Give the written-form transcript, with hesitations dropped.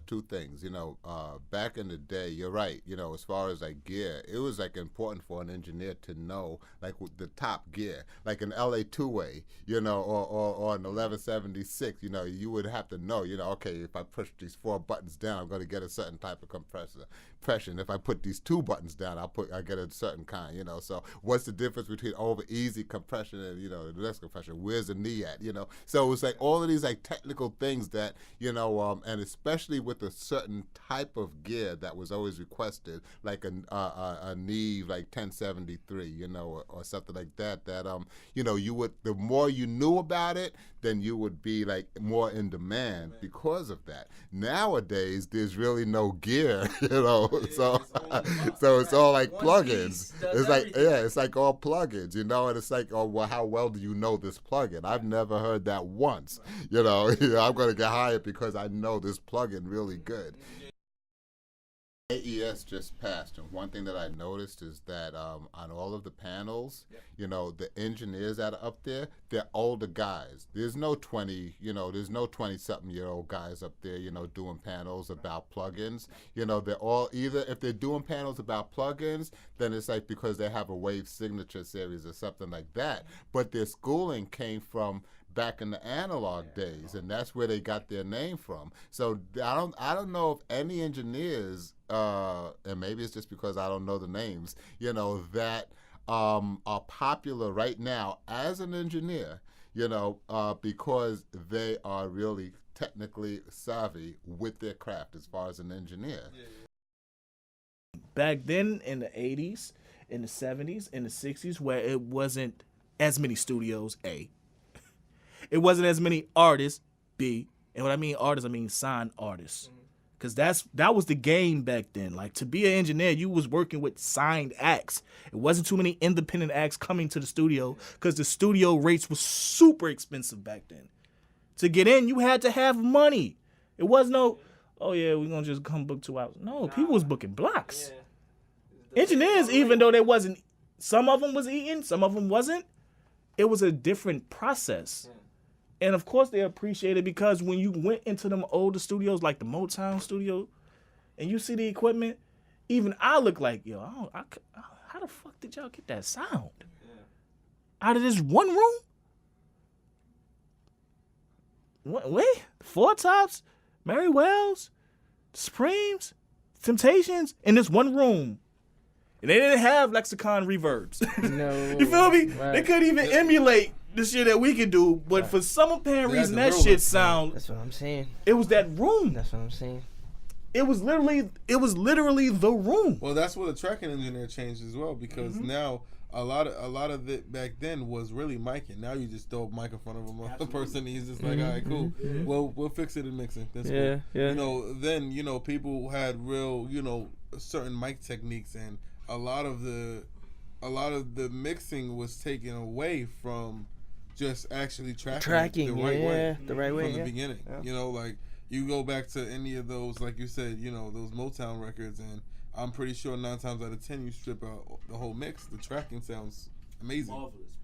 two things. Back in the day, you're right. As far as like gear, it was like important for an engineer to know like the top gear, like an LA two-way, or an 1176. You would have to know. Okay, if I push these 4 buttons down, I'm going to get a certain type of compression. If I put these 2 buttons down, I get a certain kind. So what's the difference between over easy compression and the less compression? Where's the knee at? So it's like all of these like technical things that and especially with a certain type of gear that was always requested, like a Neve like 1073, or something like that. That you would, the more you knew about it, then you would be like more in demand because of that. Nowadays, there's really no gear, so it's all like plugins. It's like it's like all plugins, and it's like, oh well, how well do you know this plugin? I've never heard that once. I'm gonna get hired because I know this plugin really good. AES just passed, and one thing that I noticed is that on all of the panels, the engineers that are up there, they're older guys. There's no 20-something-year-old guys up there, doing panels about plugins. They're all either, if they're doing panels about plugins, then it's like because they have a Wave Signature series or something like that. But their schooling came from back in the analog days, and that's where they got their name from. So I don't know if any engineers, and maybe it's just because I don't know the names, that are popular right now as an engineer, because they are really technically savvy with their craft as far as an engineer. Back then in the 80s, in the 70s, in the 60s, where it wasn't as many studios, A. It wasn't as many artists, B. And when I mean artists, I mean signed artists. Because that was the game back then. Like, to be an engineer, you was working with signed acts. It wasn't too many independent acts coming to the studio because the studio rates were super expensive back then. To get in, you had to have money. It was no, oh yeah, we're going to just come book 2 hours. No, people was booking blocks. Yeah. Engineers, even though they wasn't, some of them was eating, some of them wasn't, it was a different process. Yeah. And of course they appreciate it because when you went into them older studios like the Motown studio and you see the equipment, even I look like, how the fuck did y'all get that sound? Yeah. Out of this one room? Wait, 4 Tops, Mary Wells, Supremes, Temptations in this one room. And they didn't have Lexicon reverbs. No. You feel me? Right. They couldn't even emulate the shit that we could do, but for some apparent reason that shit sound. That's what I'm saying. It was that room. That's what I'm saying. It was literally the room. Well, that's where the tracking engineer changed as well, because now a lot of it back then was really micing. Now you just throw a mic in front of the person, and he's just like, all right, cool. Well, we'll fix it in mixing. That's cool. Yeah. Then people had real certain mic techniques, and a lot of the mixing was taken away from just actually tracking the right way from the beginning. Yeah. Like you go back to any of those, like you said, those Motown records, and I'm pretty sure 9 times out of 10 you strip out the whole mix, the tracking sounds amazing. Marvelous.